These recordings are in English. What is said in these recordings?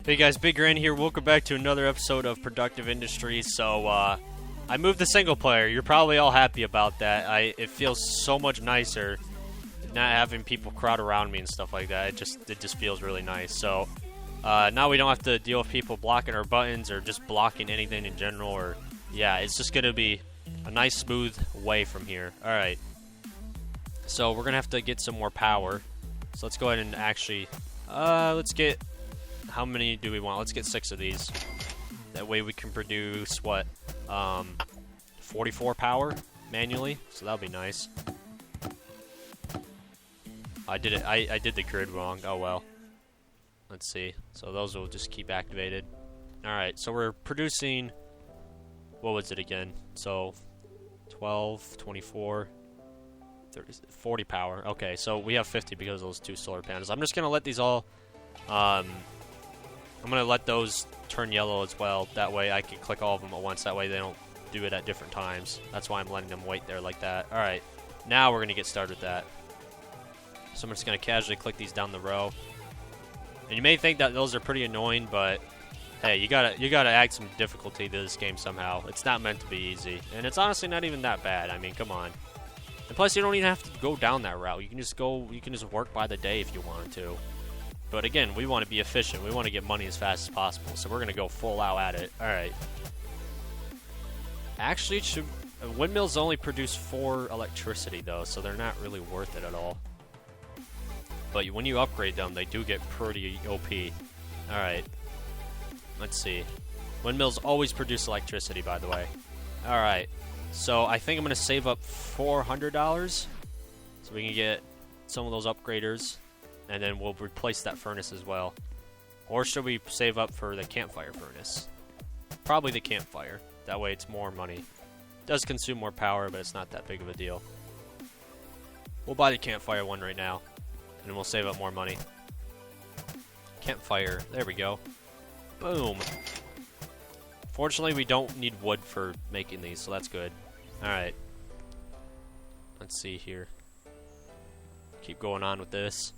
Hey guys, Big Grand here. Welcome back to another episode of Productive Industry. So, I moved to single player. You're probably all happy about that. It feels so much nicer not having people crowd around me and stuff like that. It just feels really nice. So, now we don't have to deal with people blocking our buttons or just blocking anything in general. Or yeah, it's just gonna be a nice smooth way from here. All right. So we're gonna have to get some more power. So let's go ahead and actually, let's get. How many do we want? Let's get 6 of these. That way we can produce, what, 44 power manually. So that'll be nice. I did it. I did the grid wrong. Oh well. Let's see. So those will just keep activated. Alright, so we're producing, what was it again? So 12, 24, 30, 40 power. Okay, so we have 50 because of those 2 solar panels. I'm just going to let these all, I'm going to let those turn yellow as well. That way I can click all of them at once. That way they don't do it at different times. That's why I'm letting them wait there like that. Alright, now we're going to get started with that. So I'm just going to casually click these down the row. And you may think that those are pretty annoying, but hey, you gotta add some difficulty to this game somehow. It's not meant to be easy. And it's honestly not even that bad. I mean, come on. And plus, you don't even have to go down that route. You can just work by the day if you wanted to. But again, we want to be efficient. We want to get money as fast as possible. So we're going to go full out at it. Alright. Actually, windmills only produce 4 electricity, though. So they're not really worth it at all. But when you upgrade them, they do get pretty OP. Alright. Let's see. Windmills always produce electricity, by the way. Alright. So I think I'm going to save up $400. So we can get some of those upgraders. And then we'll replace that furnace as well. Or should we save up for the campfire furnace? Probably the campfire. That way it's more money. It does consume more power, but it's not that big of a deal. We'll buy the campfire one right now. And then we'll save up more money. Campfire. There we go. Boom. Fortunately, we don't need wood for making these, so that's good. Alright. Let's see here. Keep going on with this.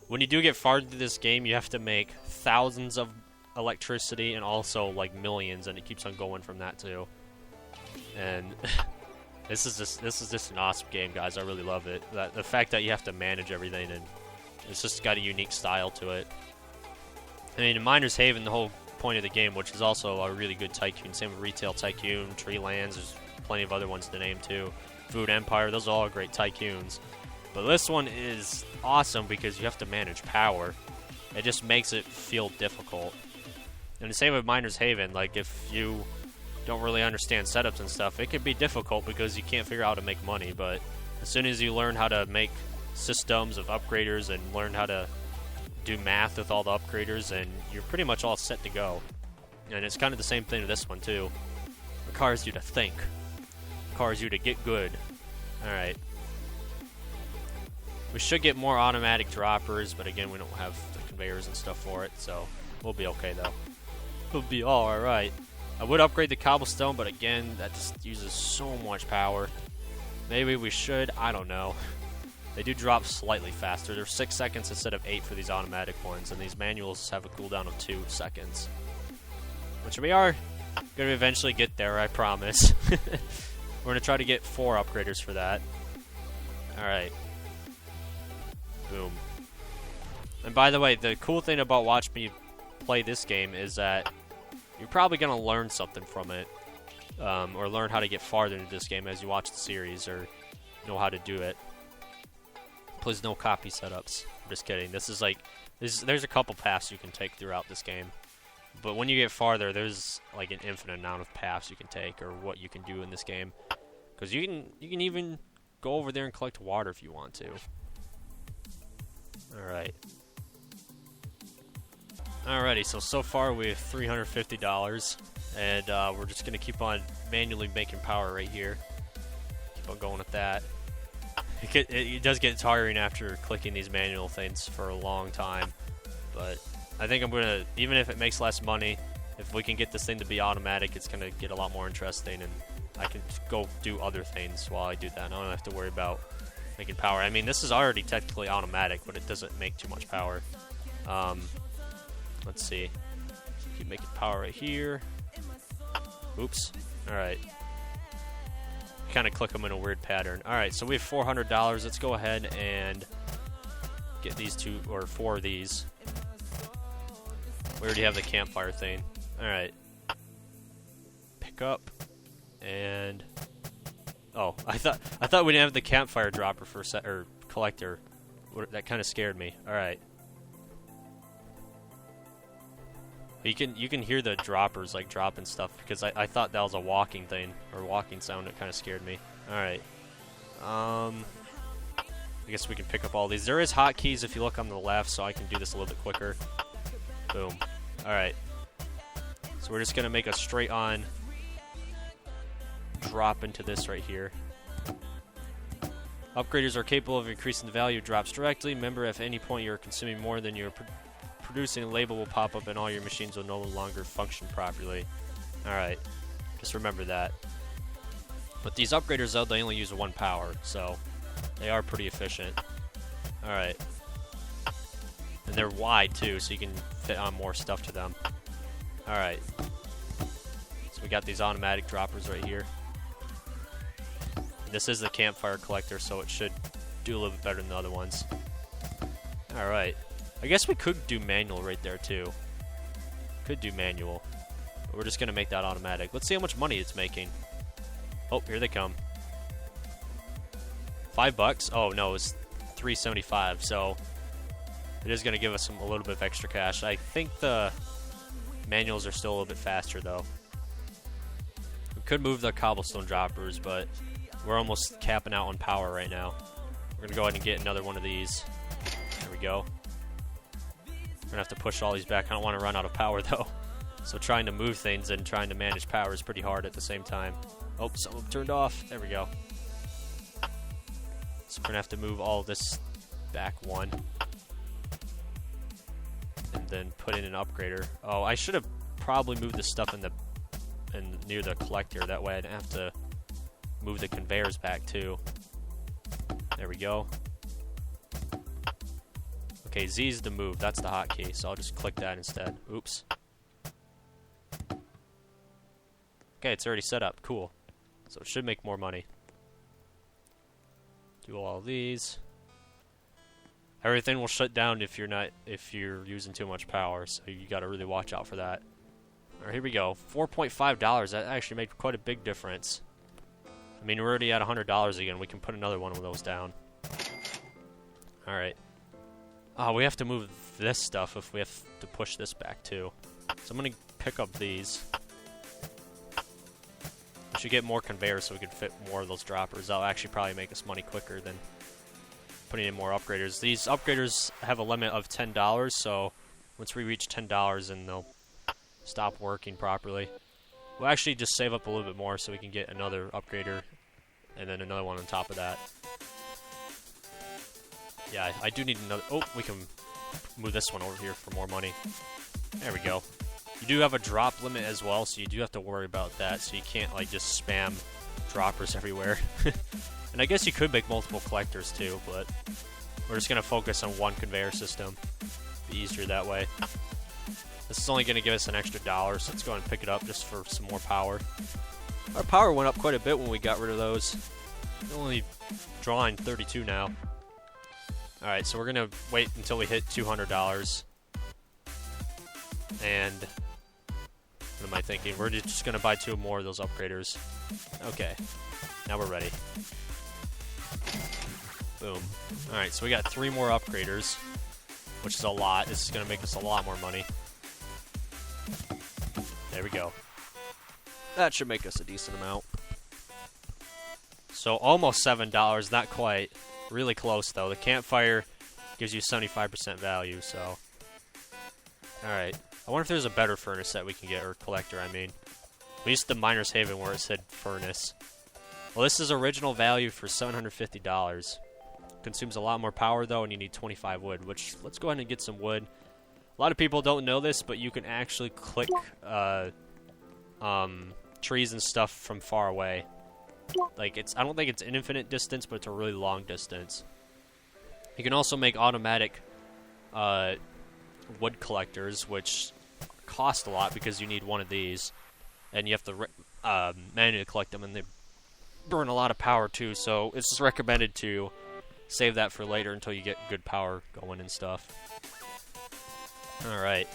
When you do get far into this game, you have to make thousands of electricity and also like millions, and it keeps on going from that too. And this is just an awesome game, guys. I really love it. The fact that you have to manage everything, and it's just got a unique style to it. I mean, in Miner's Haven, the whole point of the game, which is also a really good tycoon. Same with Retail Tycoon, Tree Lands. There's plenty of other ones to name too. Food Empire. Those are all great tycoons. But this one is awesome because you have to manage power. It just makes it feel difficult. And the same with Miner's Haven. Like, if you don't really understand setups and stuff, it can be difficult because you can't figure out how to make money. But as soon as you learn how to make systems of upgraders and learn how to do math with all the upgraders, and you're pretty much all set to go. And it's kind of the same thing with this one, too. It requires you to think. It requires you to get good. Alright. We should get more automatic droppers, but again, we don't have the conveyors and stuff for it, so we'll be okay, though. We'll be alright. I would upgrade the cobblestone, but again, that just uses so much power. Maybe we should, I don't know. They do drop slightly faster. They're 6 seconds instead of 8 for these automatic ones, and these manuals have a cooldown of 2 seconds. Which we are going to eventually get there, I promise. We're going to try to get 4 upgraders for that. Alright. Boom. And by the way, the cool thing about watching me play this game is that you're probably going to learn something from it. Or learn how to get farther into this game as you watch the series, or know how to do it. Please, no copy setups. I'm just kidding. This is like, there's a couple paths you can take throughout this game. But when you get farther, there's like an infinite amount of paths you can take, or what you can do in this game. Because you can even go over there and collect water if you want to. Alright. Alrighty, so far we have $350, and we're just going to keep on manually making power right here. Keep on going with that. It does get tiring after clicking these manual things for a long time, but I think I'm going to, even if it makes less money, if we can get this thing to be automatic, it's going to get a lot more interesting, and I can go do other things while I do that. I don't have to worry about making power. I mean, this is already technically automatic, but it doesn't make too much power. Let's see. Keep making power right here. Oops. Alright. Kind of click them in a weird pattern. Alright, so we have $400. Let's go ahead and get these 2 or 4 of these. We already have the campfire thing. Alright. Pick up. And... oh, I thought we didn't have the campfire dropper for or collector. That kind of scared me. Alright. You can hear the droppers like dropping stuff because I thought that was a walking thing or walking sound. It kind of scared me. Alright. I guess we can pick up all these. There is hotkeys if you look on the left, so I can do this a little bit quicker. Boom. Alright. So we're just going to make a straight on drop into this right here. Upgraders are capable of increasing the value of drops directly. Remember, if at any point you're consuming more than you're producing, a label will pop up and all your machines will no longer function properly. Alright. Just remember that. But these upgraders, though, they only use 1 power, so they are pretty efficient. Alright. And they're wide, too, so you can fit on more stuff to them. Alright. So we got these automatic droppers right here. This is the campfire collector, so it should do a little bit better than the other ones. Alright. I guess we could do manual right there, too. Could do manual. But we're just going to make that automatic. Let's see how much money it's making. Oh, here they come. $5? Oh, no, it's $3.75, so it is going to give us a little bit of extra cash. I think the manuals are still a little bit faster, though. We could move the cobblestone droppers, but we're almost capping out on power right now. We're going to go ahead and get another one of these. There we go. We're going to have to push all these back. I don't want to run out of power, though. So trying to move things and trying to manage power is pretty hard at the same time. Oh, some of them turned off. There we go. So we're going to have to move all this back 1. And then put in an upgrader. Oh, I should have probably moved this stuff near the collector. That way I didn't have to move the conveyors back, too. There we go. Okay, Z is the move. That's the hotkey, so I'll just click that instead. Oops. Okay, it's already set up. Cool. So it should make more money. Do all these. Everything will shut down if you're using too much power, so you got to really watch out for that. Alright, here we go. $4.5. That actually made quite a big difference. I mean, we're already at $100 again. We can put another one of those down. Alright. Oh, we have to move this stuff if we have to push this back, too. So I'm going to pick up these. We should get more conveyors so we can fit more of those droppers. That'll actually probably make us money quicker than putting in more upgraders. These upgraders have a limit of $10, so once we reach $10, then they'll stop working properly. We'll actually just save up a little bit more so we can get another upgrader and then another one on top of that. Yeah, I do need another... oh, we can move this one over here for more money. There we go. You do have a drop limit as well, so you do have to worry about that, so you can't, like, just spam droppers everywhere. And I guess you could make multiple collectors, too, but we're just going to focus on one conveyor system. Be easier that way. This is only going to give us an extra $1, so let's go ahead and pick it up just for some more power. Our power went up quite a bit when we got rid of those. We're only drawing 32 now. Alright, so we're going to wait until we hit $200. And what am I thinking? We're just going to buy 2 more of those upgraders. Okay, now we're ready. Boom. Alright, so we got 3 more upgraders, which is a lot. This is going to make us a lot more money. There we go. That should make us a decent amount. So almost $7, not quite. Really close, though. The campfire gives you 75% value, so... Alright. I wonder if there's a better furnace that we can get, or collector, I mean. At least the Miner's Haven where it said furnace. Well, this is original value for $750. Consumes a lot more power, though, and you need 25 wood, which, let's go ahead and get some wood. A lot of people don't know this, but you can actually click trees and stuff from far away. Like, I don't think it's an infinite distance, but it's a really long distance. You can also make automatic wood collectors, which cost a lot because you need one of these, and you have to manually collect them, and they burn a lot of power too. So it's just recommended to save that for later until you get good power going and stuff. All right,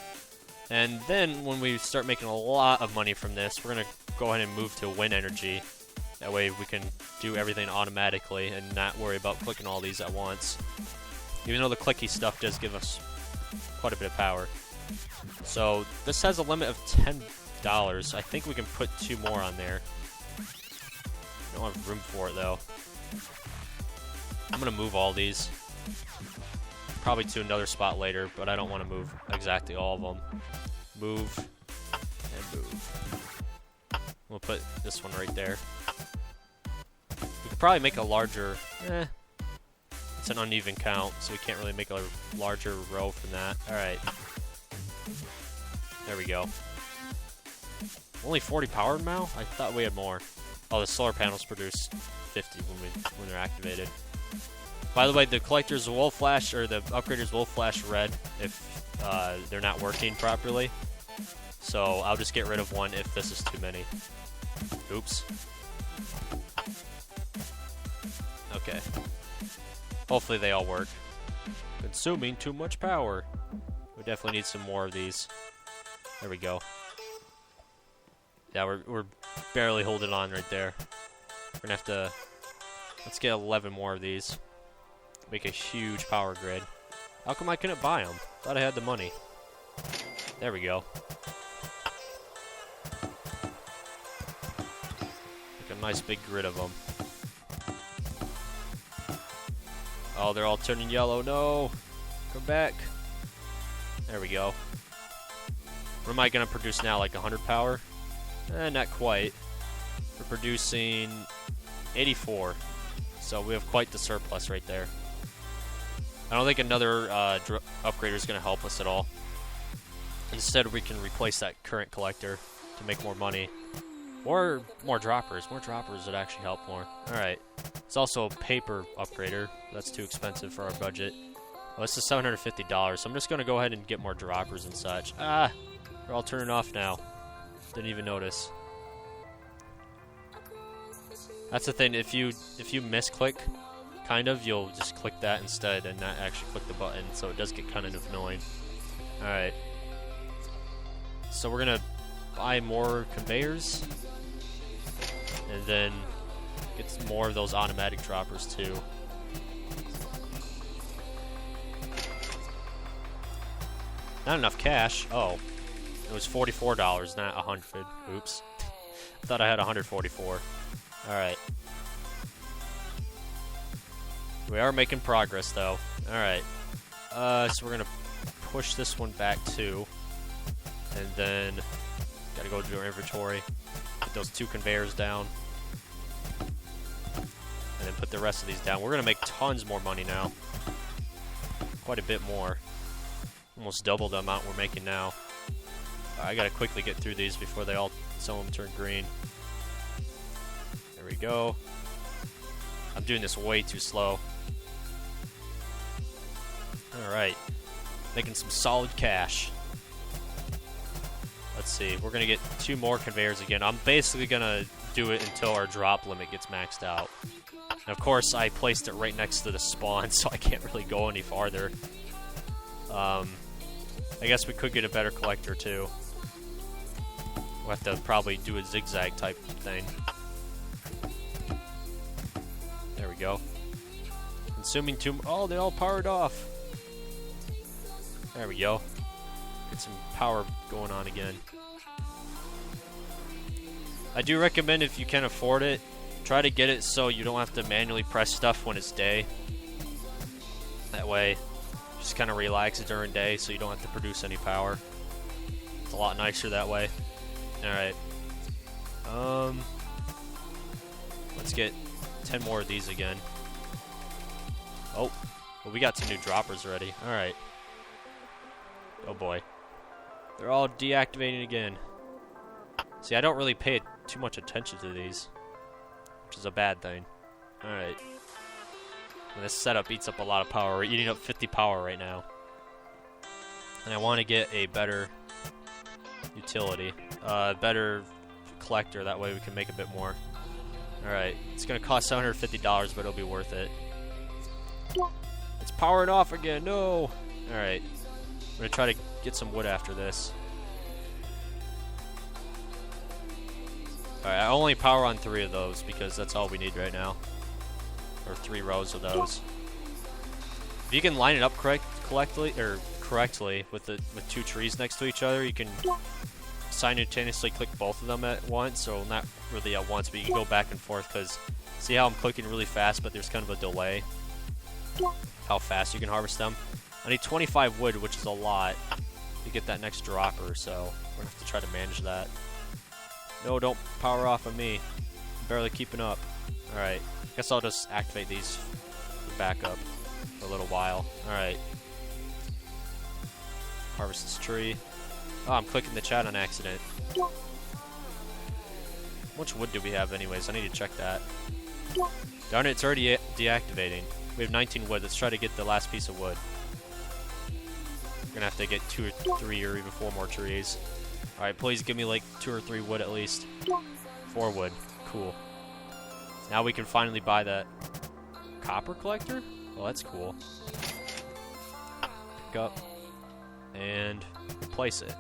and then when we start making a lot of money from this, we're gonna go ahead and move to wind energy. That way we can do everything automatically and not worry about clicking all these at once. Even though the clicky stuff does give us quite a bit of power. So this has a limit of $10. I think we can put 2 more on there. I don't have room for it though. I'm gonna move all these. Probably to another spot later, but I don't want to move exactly all of them. Move and move. We'll put this one right there. We could probably make a larger... It's an uneven count, so we can't really make a larger row from that. Alright. There we go. Only 40 power now? I thought we had more. Oh, the solar panels produce 50 when they're activated. By the way, the collectors will flash, or the upgraders will flash red if they're not working properly. So I'll just get rid of one if this is too many. Oops. Okay. Hopefully they all work. Consuming too much power. We definitely need some more of these. There we go. Yeah, we're barely holding on right there. We're gonna have to... Let's get 11 more of these. Make a huge power grid. How come I couldn't buy them? Thought I had the money. There we go. Make a nice big grid of them. Oh, they're all turning yellow. No! Come back. There we go. What am I going to produce now? Like 100 power? Not quite. We're producing 84. So we have quite the surplus right there. I don't think another upgrader is going to help us at all. Instead, we can replace that current collector to make more money. Or more droppers. More droppers would actually help more. Alright. It's also a paper upgrader. That's too expensive for our budget. Well, this is $750, so I'm just going to go ahead and get more droppers and such. Ah! They're all turning off now. Didn't even notice. That's the thing, if you misclick, kind of, you'll just click that instead and not actually click the button, so it does get kind of annoying. Alright. So we're going to buy more conveyors. And then get some more of those automatic droppers too. Not enough cash. Oh. It was $44, not 100. Oops. I thought I had 144. Alright. We are making progress though. Alright. So we're gonna push this one back too. And then gotta go to our inventory. Put those 2 conveyors down. And then put the rest of these down. We're gonna make tons more money now. Quite a bit more. Almost double the amount we're making now. I gotta quickly get through these before some of them turn green. There we go. I'm doing this way too slow. Alright. Making some solid cash. Let's see. We're gonna get 2 more conveyors again. I'm basically gonna do it until our drop limit gets maxed out. And of course, I placed it right next to the spawn, so I can't really go any farther. I guess we could get a better collector too. We'll have to probably do a zigzag type thing. There we go. Consuming 2... Oh, they all powered off. There we go. Get some power going on again. I do recommend, if you can afford it, try to get it so you don't have to manually press stuff when it's day. That way, just kind of relax it during day so you don't have to produce any power. It's a lot nicer that way. Alright. Let's get 10 more of these again. Oh. Well, we got some new droppers already. Alright. Oh boy. They're all deactivating again. See, I don't really pay too much attention to these, which is a bad thing. Alright. This setup eats up a lot of power. We're eating up 50 power right now. And I want to get a better utility. Better collector, that way we can make a bit more. Alright, it's gonna cost $750, but it'll be worth it. It's powering off again, no! Alright, I'm gonna try to get some wood after this. Alright, I only power on 3 of those because that's all we need right now. Or 3 rows of those. If you can line it up correctly with 2 trees next to each other, you can simultaneously click both of them at once, so not really at once, but you can go back and forth, because see how I'm clicking really fast, but there's kind of a delay how fast you can harvest them. I need 25 wood, which is a lot, to get that next dropper, so we're gonna have to try to manage that. No, don't power off on me. I'm barely keeping up. Alright, guess I'll just activate these for backup for a little while. Alright. Harvest this tree. Oh, I'm clicking the chat on accident. How much wood do we have anyways? I need to check that. Darn it, it's already deactivating. We have 19 wood. Let's try to get the last piece of wood. We're gonna have to get 2 or 3 or even 4 more trees. Alright, please give me like 2 or 3 wood at least. 4 wood. Cool. Now we can finally buy that copper collector? Well, that's cool. Pick up and replace it.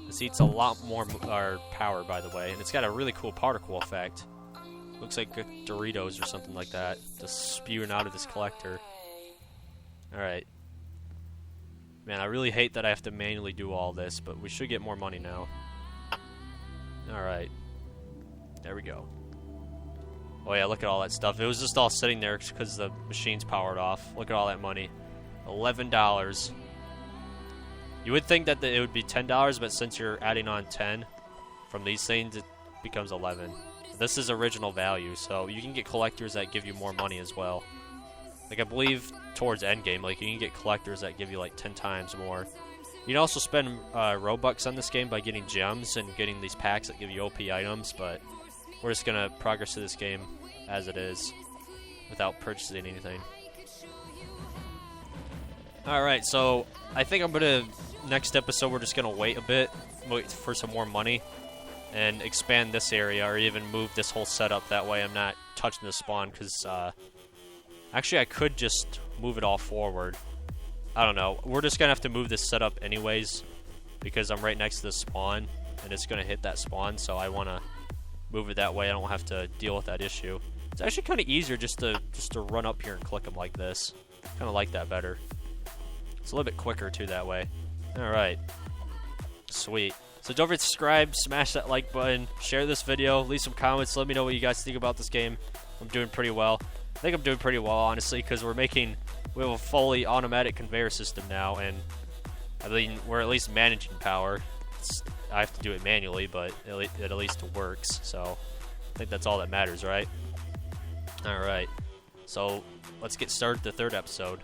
This eats a lot more power, by the way, and it's got a really cool particle effect. Looks like Doritos or something like that, just spewing out of this collector. Alright. Man, I really hate that I have to manually do all this, but we should get more money now. Alright. There we go. Oh yeah, look at all that stuff. It was just all sitting there because the machine's powered off. Look at all that money. $11. You would think that it would be $10, but since you're adding on 10 from these things, it becomes 11. This is original value, so you can get collectors that give you more money as well. Like, I believe towards endgame, like, you can get collectors that give you like 10 times more. You can also spend Robux on this game by getting gems and getting these packs that give you OP items, but we're just gonna progress through this game as it is without purchasing anything. Alright, so I think I'm gonna, next episode we're just gonna wait a bit, wait for some more money, and expand this area, or even move this whole setup, that way I'm not touching the spawn, because actually I could just move it all forward. I don't know, we're just gonna have to move this setup anyways, because I'm right next to the spawn, and it's gonna hit that spawn, so I wanna move it that way. I don't have to deal with that issue. It's actually kind of easier just to run up here and click them like this. Kind of like that better. It's a little bit quicker too that way. Alright. Sweet. So don't forget to subscribe, smash that like button, share this video, leave some comments, let me know what you guys think about this game. I'm doing pretty well. I think I'm doing pretty well, honestly, because we have a fully automatic conveyor system now, and I mean, we're at least managing power. I have to do it manually, but it at least works, so I think that's all that matters, right? Alright, so let's get started with the 3rd episode.